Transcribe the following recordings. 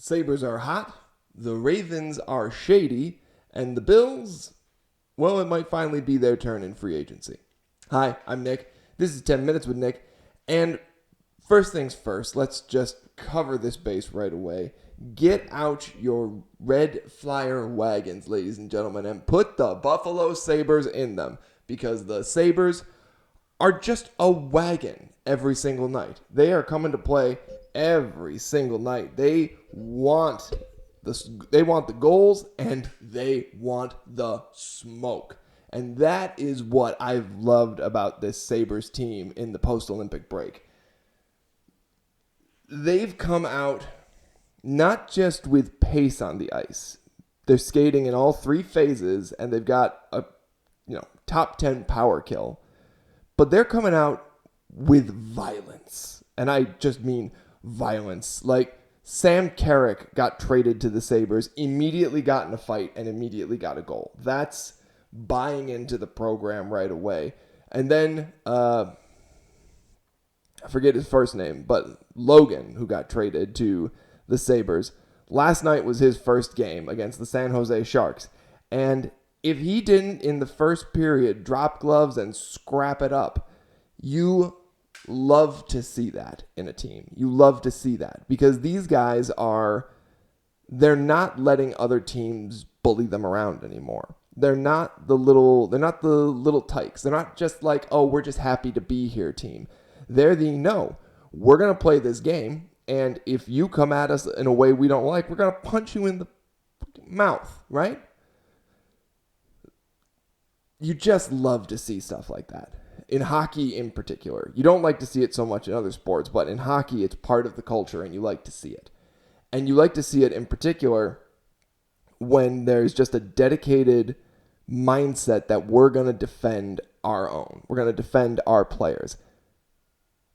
Sabres are hot, the Ravens are shady, and the Bills, well, it might finally be their turn in free agency. Hi, I'm Nick. This is 10 Minutes with Nick. And first things first, let's just cover this base right away. Get out your red flyer wagons, ladies and gentlemen, and put the Buffalo Sabres in them, because the Sabres are just a wagon every single night. They are coming to play every single night. They want the goals, and they want the smoke. And that is what I've loved about this Sabres team in the post-Olympic break. They've come out not just with pace on the ice. They're skating in all three phases, and they've got a top 10 power kill. But they're coming out with violence. And I just mean violence. Like, Sam Carrick got traded to the Sabres, immediately got in a fight, and immediately got a goal. That's buying into the program right away. And then, I forget his first name, but Logan, who got traded to the Sabres, last night was his first game against the San Jose Sharks. And if he didn't, in the first period, drop gloves and scrap it up, you love to see that in a team. You love to see that because these guys they're not letting other teams bully them around anymore. They're not the little tykes. They're not just like, oh, we're just happy to be here team. They're no, we're going to play this game, and if you come at us in a way we don't like, we're going to punch you in the mouth, right? You just love to see stuff like that. In hockey in particular. You don't like to see it so much in other sports, but in hockey it's part of the culture and you like to see it. And you like to see it in particular when there's just a dedicated mindset that we're going to defend our own. We're going to defend our players.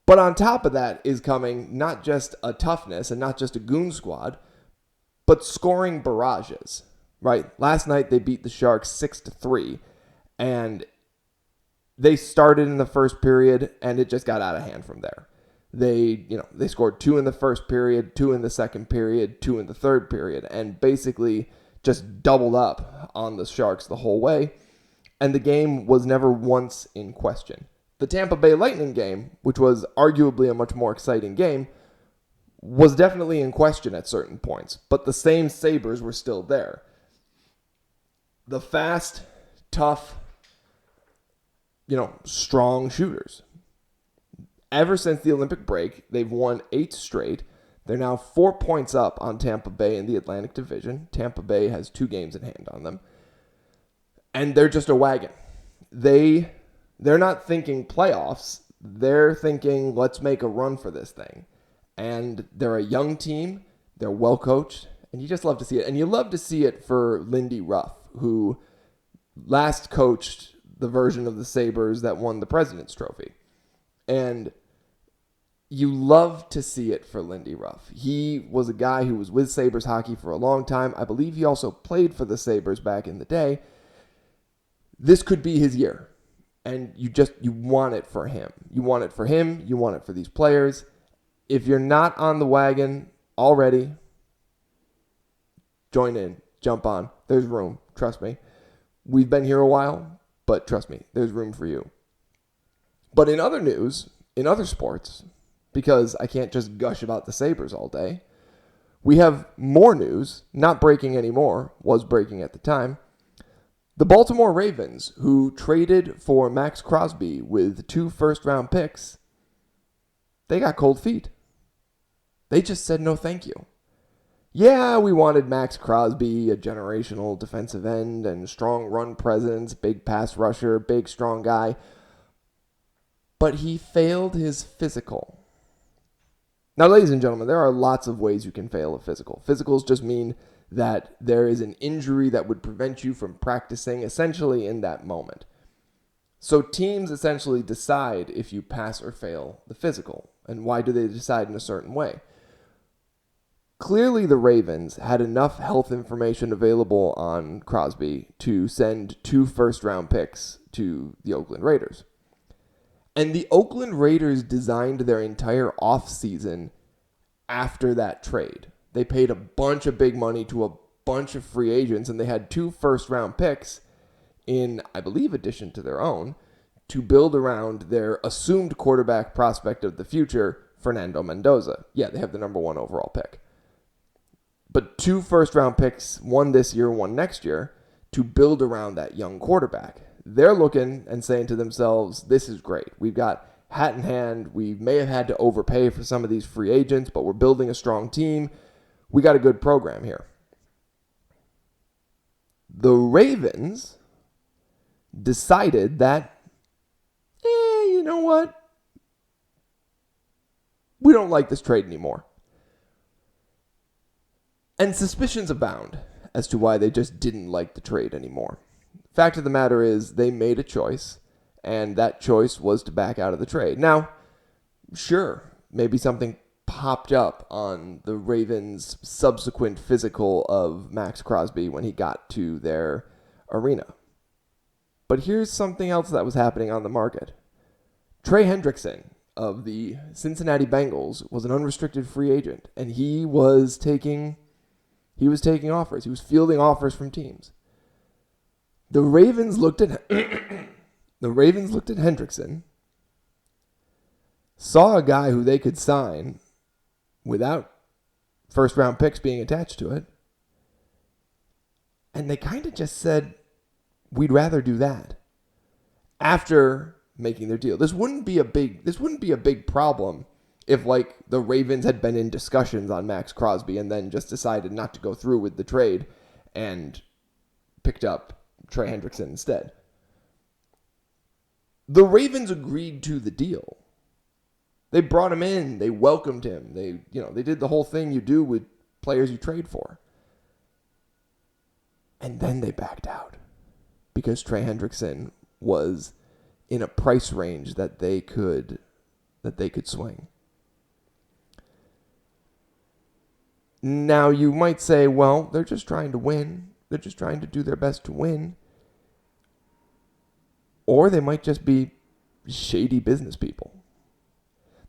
But on top of that is coming not just a toughness and not just a goon squad, but scoring barrages, right? Last night they beat the Sharks 6-3, and they started in the first period, and it just got out of hand from there. They scored 2 in the first period, 2 in the second period, 2 in the third period, and basically just doubled up on the Sharks the whole way, and the game was never once in question. The Tampa Bay Lightning game, which was arguably a much more exciting game, was definitely in question at certain points, but the same Sabres were still there. The fast, tough, strong shooters. Ever since the Olympic break, they've won 8 straight. They're now 4 points up on Tampa Bay in the Atlantic Division. Tampa Bay has 2 games in hand on them. And they're just a wagon. They're not thinking playoffs. They're thinking, let's make a run for this thing. And they're a young team. They're well coached. And you just love to see it. And you love to see it for Lindy Ruff, who last coached the version of the Sabres that won the President's Trophy. And you love to see it for Lindy Ruff. He was a guy who was with Sabres hockey for a long time. I believe he also played for the Sabres back in the day. This could be his year. And you want it for him. You want it for him. You want it for these players. If you're not on the wagon already, join in. Jump on. There's room. Trust me. We've been here a while. But trust me, there's room for you. But in other news, in other sports, because I can't just gush about the Sabres all day, we have more news, not breaking anymore, was breaking at the time. The Baltimore Ravens, who traded for Max Crosby with 2 first-round picks, they got cold feet. They just said no thank you. Yeah, we wanted Max Crosby, a generational defensive end and strong run presence, big pass rusher, big strong guy. But he failed his physical. Now, ladies and gentlemen, there are lots of ways you can fail a physical. Physicals just mean that there is an injury that would prevent you from practicing essentially in that moment. So teams essentially decide if you pass or fail the physical. And why do they decide in a certain way? Clearly, the Ravens had enough health information available on Crosby to send 2 first-round picks to the Oakland Raiders. And the Oakland Raiders designed their entire offseason after that trade. They paid a bunch of big money to a bunch of free agents, and they had 2 first-round picks in, I believe, addition to their own, to build around their assumed quarterback prospect of the future, Fernando Mendoza. Yeah, they have the number 1 overall pick. But 2 first-round picks, one this year, one next year, to build around that young quarterback. They're looking and saying to themselves, this is great. We've got hat in hand. We may have had to overpay for some of these free agents, but we're building a strong team. We got a good program here. The Ravens decided that, you know what? We don't like this trade anymore. And suspicions abound as to why they just didn't like the trade anymore. Fact of the matter is, they made a choice, and that choice was to back out of the trade. Now, sure, maybe something popped up on the Ravens' subsequent physical of Max Crosby when he got to their arena. But here's something else that was happening on the market. Trey Hendrickson of the Cincinnati Bengals was an unrestricted free agent, and he was taking offers. He was fielding offers from teams. The Ravens looked at Hendrickson, saw a guy who they could sign without first-round picks being attached to it, and they kind of just said, we'd rather do that. After making their deal. This wouldn't be a big problem if, like, the Ravens had been in discussions on Max Crosby and then just decided not to go through with the trade and picked up Trey Hendrickson instead. The Ravens agreed to the deal. They brought him in. They welcomed him. They did the whole thing you do with players you trade for. And then they backed out because Trey Hendrickson was in a price range that they could swing. Now, you might say, well, they're just trying to win. They're just trying to do their best to win. Or they might just be shady business people.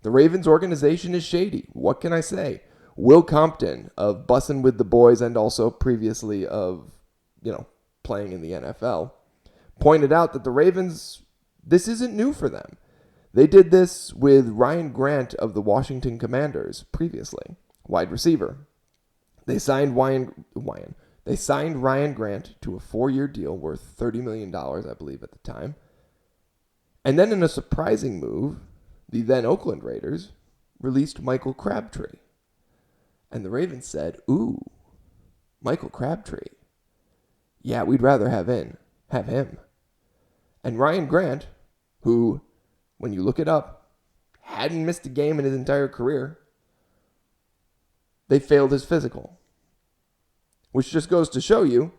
The Ravens organization is shady. What can I say? Will Compton of Bussin' with the Boys and also previously of, playing in the NFL, pointed out that the Ravens, this isn't new for them. They did this with Ryan Grant of the Washington Commanders previously, wide receiver. They signed Ryan Grant to a 4-year deal worth $30 million, I believe, at the time. And then in a surprising move, the then Oakland Raiders released Michael Crabtree. And the Ravens said, ooh, Michael Crabtree. Yeah, we'd rather have him. And Ryan Grant, who, when you look it up, hadn't missed a game in his entire career, they failed his physical. Which just goes to show you,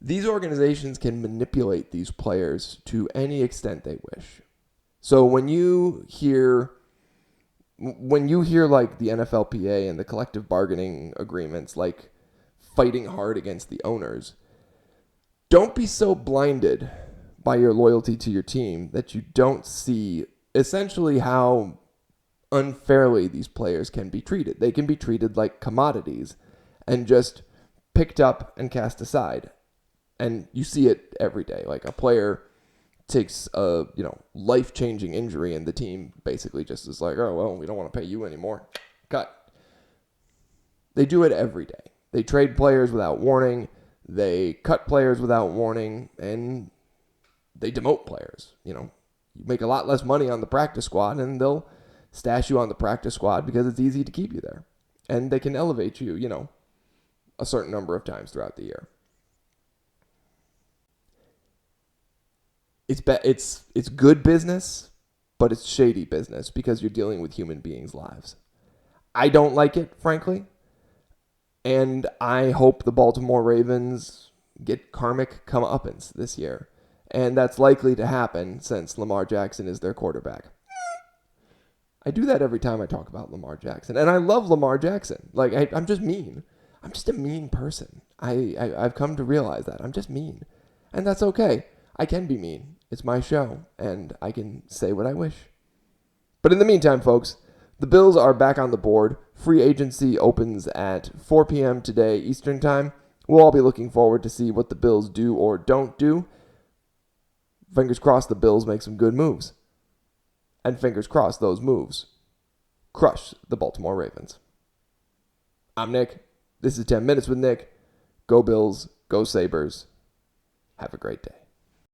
these organizations can manipulate these players to any extent they wish. So when you hear like the NFLPA and the collective bargaining agreements, like fighting hard against the owners, don't be so blinded by your loyalty to your team that you don't see essentially how unfairly these players can be treated. They can be treated like commodities and just picked up and cast aside. And you see it every day. Like a player takes a life-changing injury and the team basically just is like, oh, well, we don't want to pay you anymore. Cut. They do it every day. They trade players without warning. They cut players without warning. And they demote players. You make a lot less money on the practice squad and they'll stash you on the practice squad because it's easy to keep you there. And they can elevate you, a certain number of times throughout the year. It's good business, but it's shady business because you're dealing with human beings' lives. I don't like it, frankly. And I hope the Baltimore Ravens get karmic comeuppance this year. And that's likely to happen since Lamar Jackson is their quarterback. I do that every time I talk about Lamar Jackson. And I love Lamar Jackson. Like, I'm just mean. I'm just a mean person. I've come to realize that. I'm just mean. And that's okay. I can be mean. It's my show. And I can say what I wish. But in the meantime, folks, The Bills are back on the board. Free agency opens at 4 p.m. today Eastern Time. We'll all be looking forward to see what the Bills do or don't do. Fingers crossed the Bills make some good moves. And fingers crossed those moves crush the Baltimore Ravens. I'm Nick. This is 10 Minutes with Nick. Go Bills. Go Sabres. Have a great day.